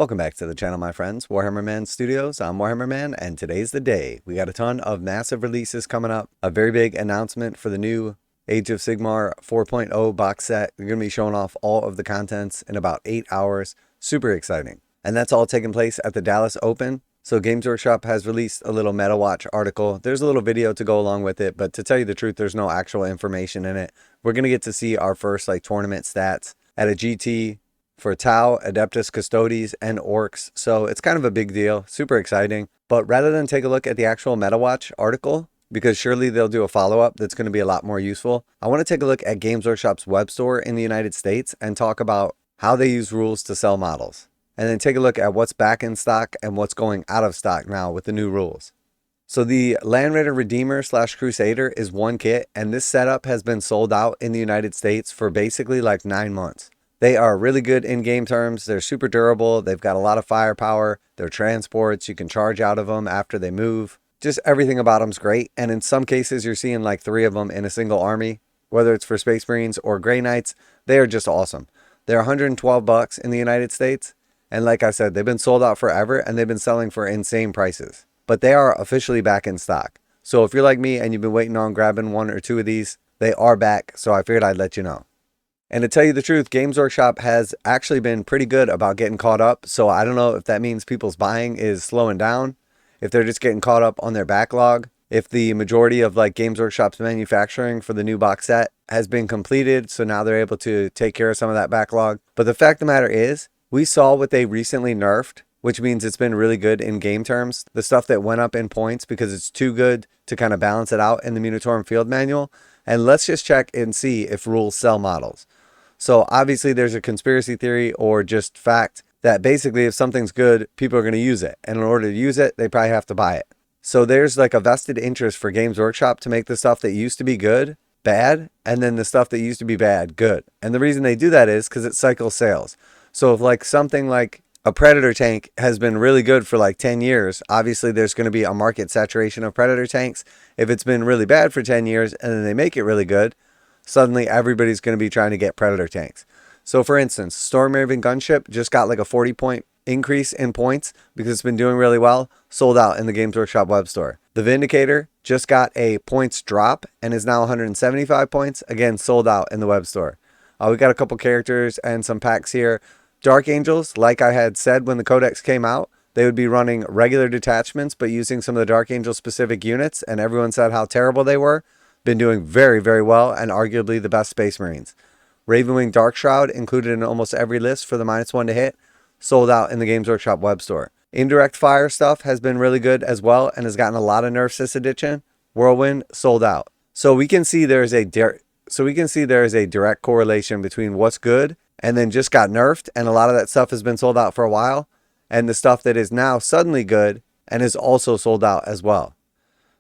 Welcome back to the channel, my friends. Warhammer Man Studios. I'm Warhammer Man, and today's the day. We got a ton of massive releases coming up. A very big announcement for the new Age of Sigmar 4.0 box set. We're going to be showing off all of the contents in about 8 hours. Super exciting. And that's all taking place at the Dallas Open. So Games Workshop has released a little Meta Watch article. There's a little video to go along with it, but to tell you the truth, there's no actual information in it. We're going to get to see our first tournament stats at a GT for Tau, Adeptus Custodes, and Orcs. So it's kind of a big deal, super exciting. But rather than take a look at the actual MetaWatch article, because surely they'll do a follow-up that's going to be a lot more useful, I want to take a look at Games Workshop's web store in the United States and talk about how they use rules to sell models. And then take a look at what's back in stock and what's going out of stock now with the new rules. So the Land Raider Redeemer / Crusader is one kit, and this setup has been sold out in the United States for basically 9 months. They are really good in game terms. They're super durable. They've got a lot of firepower. They're transports. You can charge out of them after they move. Just everything about them's great. And in some cases, you're seeing 3 of them in a single army, whether it's for Space Marines or Grey Knights. They are just awesome. They're $112 in the United States. And like I said, they've been sold out forever and they've been selling for insane prices. But they are officially back in stock. So if you're like me and you've been waiting on grabbing 1 or 2 of these, they are back. So I figured I'd let you know. And to tell you the truth, Games Workshop has actually been pretty good about getting caught up. So I don't know if that means people's buying is slowing down, if they're just getting caught up on their backlog, if the majority of Games Workshop's manufacturing for the new box set has been completed. So now they're able to take care of some of that backlog. But the fact of the matter is, we saw what they recently nerfed, which means it's been really good in game terms. The stuff that went up in points because it's too good to kind of balance it out in the Munitorum Field Manual. And let's just check and see if rules sell models. So obviously there's a conspiracy theory or just fact that basically if something's good, people are going to use it. And in order to use it, they probably have to buy it. So there's a vested interest for Games Workshop to make the stuff that used to be good, bad, and then the stuff that used to be bad, good. And the reason they do that is because it cycles sales. So if something like a Predator tank has been really good for 10 years, obviously there's going to be a market saturation of Predator tanks. If it's been really bad for 10 years and then they make it really good, suddenly everybody's going to be trying to get Predator tanks. So for instance, Stormraven gunship just got a 40-point increase in points because it's been doing really well, sold out in the Games Workshop web store. The Vindicator just got a points drop and is now 175 points, again sold out in the web store. We got a couple characters and some packs here. Dark Angels, like I had said when the Codex came out, they would be running regular detachments but using some of the Dark Angel specific units, and everyone said how terrible they were. Been doing very, very well and arguably the best Space Marines. Ravenwing Darkshroud included in almost every list for the -1 to hit, sold out in the Games Workshop web store. Indirect fire stuff has been really good as well and has gotten a lot of nerfs this edition. Whirlwind sold out. So we can see there is a direct correlation between what's good and then just got nerfed, and a lot of that stuff has been sold out for a while, and the stuff that is now suddenly good and is also sold out as well.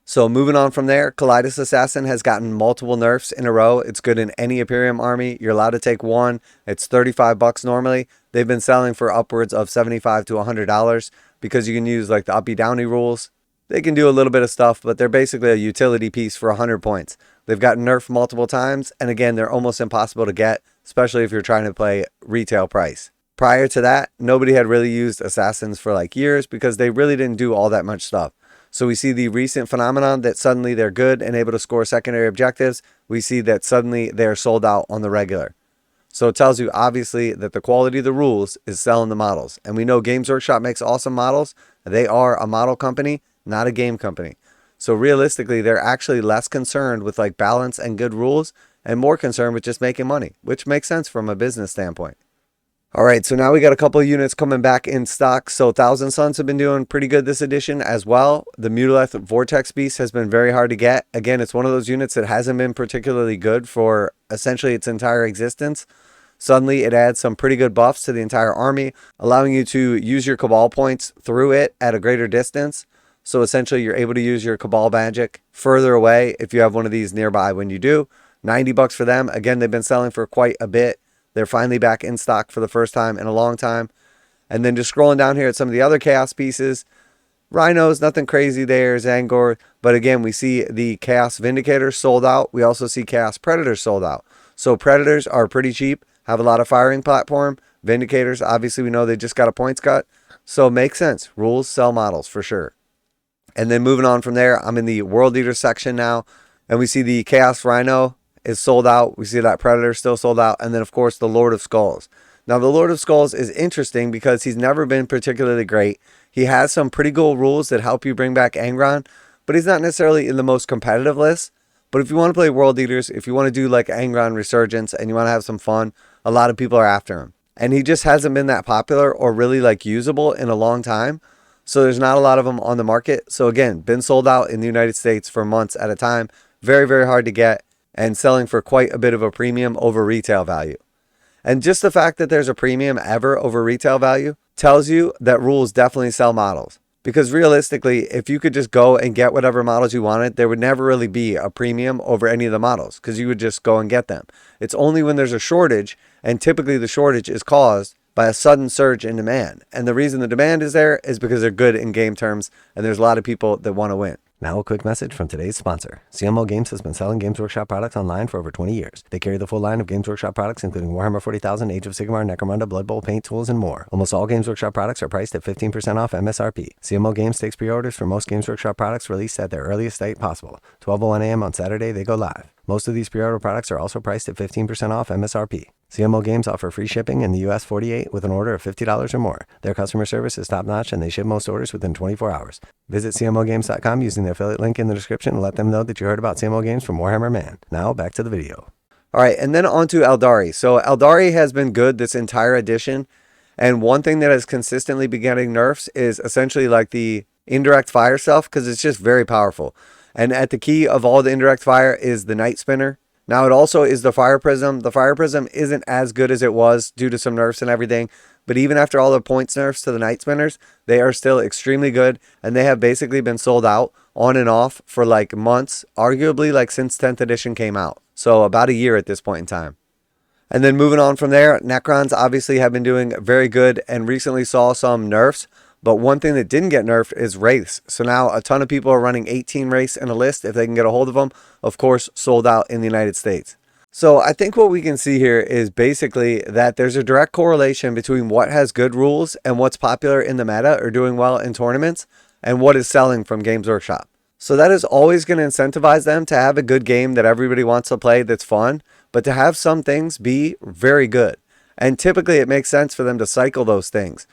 So moving on from there, Kaleidos Assassin has gotten multiple nerfs in a row. It's good in any Imperium army. You're allowed to take 1. It's $35 normally. They've been selling for upwards of $75 to $100 because you can use the uppy downy rules. They can do a little bit of stuff, but they're basically a utility piece for 100 points. They've gotten nerfed multiple times, and again, they're almost impossible to get, especially if you're trying to play retail price. Prior to that, nobody had really used Assassins for years because they really didn't do all that much stuff. So we see the recent phenomenon that suddenly they're good and able to score secondary objectives. We see that suddenly they're sold out on the regular. So it tells you obviously that the quality of the rules is selling the models. And we know Games Workshop makes awesome models. They are a model company, not a game company. So realistically, they're actually less concerned with balance and good rules and more concerned with just making money, which makes sense from a business standpoint. All right, so now we got a couple of units coming back in stock. So Thousand Suns have been doing pretty good this edition as well. The Mutaleth Vortex Beast has been very hard to get. Again, it's one of those units that hasn't been particularly good for essentially its entire existence. Suddenly, it adds some pretty good buffs to the entire army, allowing you to use your Cabal points through it at a greater distance. So essentially, you're able to use your Cabal magic further away if you have one of these nearby when you do. $90 for them. Again, they've been selling for quite a bit. They're finally back in stock for the first time in a long time. And then just scrolling down here at some of the other Chaos pieces. Rhinos, nothing crazy there. Zangor. But again, we see the Chaos Vindicator sold out. We also see Chaos Predators sold out. So Predators are pretty cheap, have a lot of firing platform. Vindicators, obviously we know they just got a points cut. So it makes sense. Rules sell models for sure. And then moving on from there, I'm in the World Eater section now. And we see the Chaos Rhino is sold out. We see that Predator still sold out. And then, of course, the Lord of Skulls. Now, the Lord of Skulls is interesting because he's never been particularly great. He has some pretty cool rules that help you bring back Angron, but he's not necessarily in the most competitive list. But if you want to play World Eaters, if you want to do like Angron Resurgence and you want to have some fun, a lot of people are after him. And he just hasn't been that popular or really like usable in a long time. So there's not a lot of them on the market. So again, been sold out in the United States for months at a time. Very, very hard to get and selling for quite a bit of a premium over retail value. And just the fact that there's a premium ever over retail value tells you that rules definitely sell models. Because realistically, if you could just go and get whatever models you wanted, there would never really be a premium over any of the models because you would just go and get them. It's only when there's a shortage, and typically the shortage is caused by a sudden surge in demand. And the reason the demand is there is because they're good in game terms, and there's a lot of people that want to win. Now a quick message from today's sponsor. CMO Games has been selling Games Workshop products online for over 20 years. They carry the full line of Games Workshop products, including Warhammer 40,000, Age of Sigmar, Necromunda, Blood Bowl, paint tools, and more. Almost all Games Workshop products are priced at 15% off MSRP. CMO Games takes pre-orders for most Games Workshop products released at their earliest date possible. 12:01 a.m. on Saturday, they go live. Most of these pre-order products are also priced at 15% off MSRP. CMO Games offer free shipping in the US 48 with an order of $50 or more. Their customer service is top-notch and they ship most orders within 24 hours. Visit CMOGames.com using the affiliate link in the description and let them know that you heard about CMO Games from Warhammer Man. Now, back to the video. All right, and then on to Eldari. So Eldari has been good this entire edition. And one thing that has consistently been getting nerfs is essentially like the indirect fire stuff because it's just very powerful. And at the key of all the indirect fire is the Night Spinner. Now it also is the Fire Prism. The Fire Prism isn't as good as it was due to some nerfs and everything. But even after all the points nerfs to the Night Spinners, they are still extremely good. And they have basically been sold out on and off for like months, arguably like since 10th edition came out. So about a year at this point in time. And then moving on from there, Necrons obviously have been doing very good and recently saw some nerfs. But one thing that didn't get nerfed is Wraiths. So now a ton of people are running 18 Wraiths in a list if they can get a hold of them. Of course, sold out in the United States. So I think what we can see here is basically that there's a direct correlation between what has good rules and what's popular in the meta or doing well in tournaments and what is selling from Games Workshop. So that is always going to incentivize them to have a good game that everybody wants to play that's fun, but to have some things be very good. And typically it makes sense for them to cycle those things.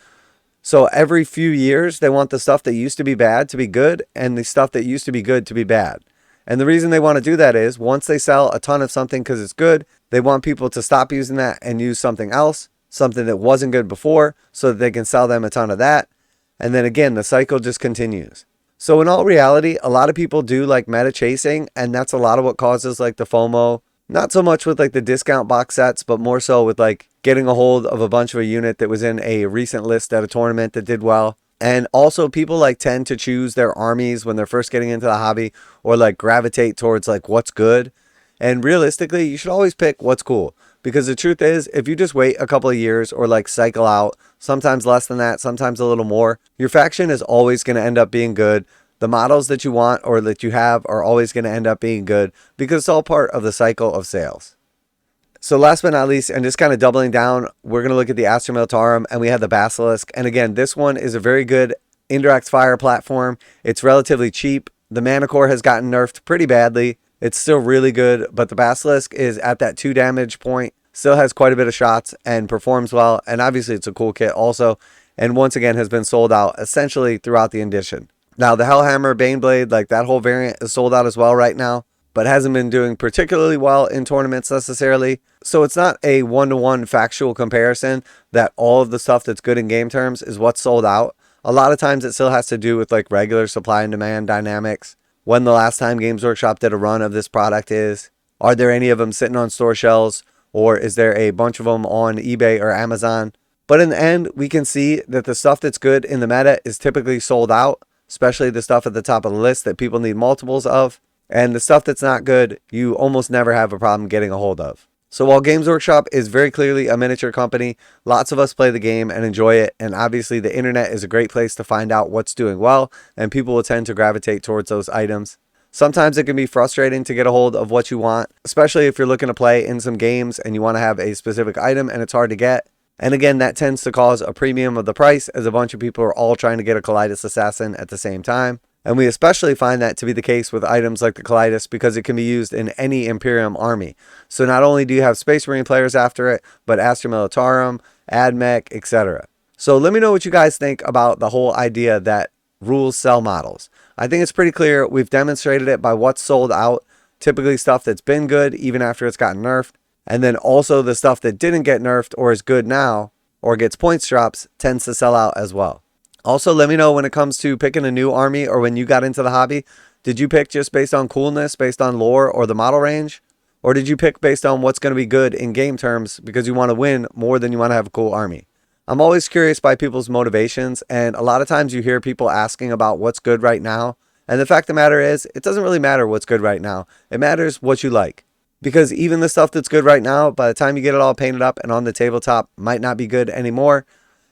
So every few years, they want the stuff that used to be bad to be good and the stuff that used to be good to be bad. And the reason they want to do that is once they sell a ton of something because it's good, they want people to stop using that and use something else, something that wasn't good before, so that they can sell them a ton of that. And then again, the cycle just continues. So in all reality, a lot of people do like meta chasing, and that's a lot of what causes like the FOMO. Not so much with like the discount box sets, but more so with like getting a hold of a bunch of a unit that was in a recent list at a tournament that did well. And also people like tend to choose their armies when they're first getting into the hobby or like gravitate towards like what's good. And realistically, you should always pick what's cool. Because the truth is, if you just wait a couple of years or like cycle out, sometimes less than that, sometimes a little more, your faction is always going to end up being good. The models that you want or that you have are always going to end up being good because it's all part of the cycle of sales. So last but not least, and just kind of doubling down, we're going to look at the Astra Militarum, and we have the Basilisk. And again, this one is a very good indirect fire platform. It's relatively cheap. The Mana Core has gotten nerfed pretty badly. It's still really good, but the Basilisk is at that 2 damage point, still has quite a bit of shots and performs well. And obviously it's a cool kit also. And once again has been sold out essentially throughout the edition. Now the Hellhammer Baneblade, like that whole variant is sold out as well right now, but hasn't been doing particularly well in tournaments necessarily. So it's not a one-to-one factual comparison that all of the stuff that's good in game terms is what's sold out. A lot of times it still has to do with like regular supply and demand dynamics. When the last time Games Workshop did a run of this product is, are there any of them sitting on store shelves, or is there a bunch of them on eBay or Amazon? But in the end, we can see that the stuff that's good in the meta is typically sold out, especially the stuff at the top of the list that people need multiples of. And the stuff that's not good, you almost never have a problem getting a hold of. So while Games Workshop is very clearly a miniature company, lots of us play the game and enjoy it. And obviously the internet is a great place to find out what's doing well, and people will tend to gravitate towards those items. Sometimes it can be frustrating to get a hold of what you want, especially if you're looking to play in some games and you want to have a specific item and it's hard to get. And again, that tends to cause a premium of the price as a bunch of people are all trying to get a Killidus assassin at the same time. And we especially find that to be the case with items like the Killidus because it can be used in any Imperium army. So not only do you have Space Marine players after it, but Astra Militarum, AdMech, etc. So let me know what you guys think about the whole idea that rules sell models. I think it's pretty clear. We've demonstrated it by what's sold out, typically stuff that's been good even after it's gotten nerfed. And then also the stuff that didn't get nerfed or is good now or gets points drops tends to sell out as well. Also, let me know when it comes to picking a new army or when you got into the hobby. Did you pick just based on coolness, based on lore or the model range? Or did you pick based on what's going to be good in game terms because you want to win more than you want to have a cool army? I'm always curious by people's motivations, and a lot of times you hear people asking about what's good right now. And the fact of the matter is, it doesn't really matter what's good right now. It matters what you like. Because even the stuff that's good right now, by the time you get it all painted up and on the tabletop, might not be good anymore.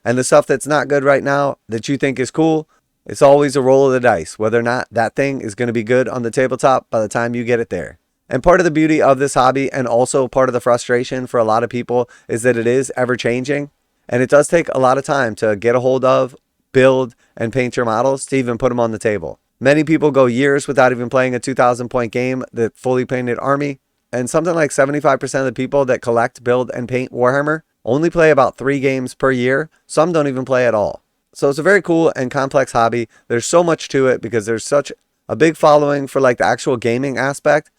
And the stuff that's not good right now that you think is cool, it's always a roll of the dice, whether or not that thing is going to be good on the tabletop by the time you get it there. And part of the beauty of this hobby, and also part of the frustration for a lot of people, is that it is ever changing. And it does take a lot of time to get a hold of, build, and paint your models to even put them on the table. Many people go years without even playing a 2,000 point game, the fully painted army. And something like 75% of the people that collect, build, and paint Warhammer only play about 3 games per year. Some don't even play at all. So it's a very cool and complex hobby. There's so much to it because there's such a big following for like the actual gaming aspect.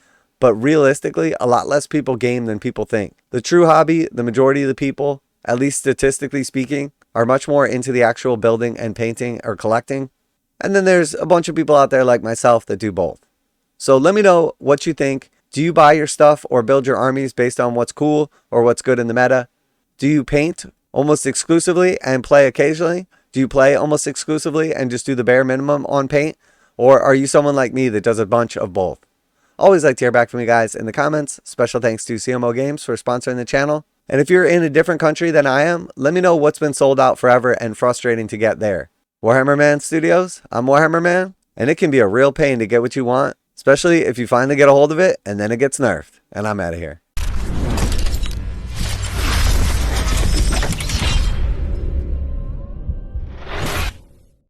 But realistically, a lot less people game than people think. The true hobby, the majority of the people, at least statistically speaking, are much more into the actual building and painting or collecting. And then there's a bunch of people out there like myself that do both. So let me know what you think. Do you buy your stuff or build your armies based on what's cool or what's good in the meta? Do you paint almost exclusively and play occasionally? Do you play almost exclusively and just do the bare minimum on paint? Or are you someone like me that does a bunch of both? Always like to hear back from you guys in the comments. Special thanks to CMO Games for sponsoring the channel. And if you're in a different country than I am, let me know what's been sold out forever and frustrating to get there. Warhammer Man Studios, I'm Warhammer Man, and it can be a real pain to get what you want, especially if you finally get a hold of it and then it gets nerfed. And I'm out of here.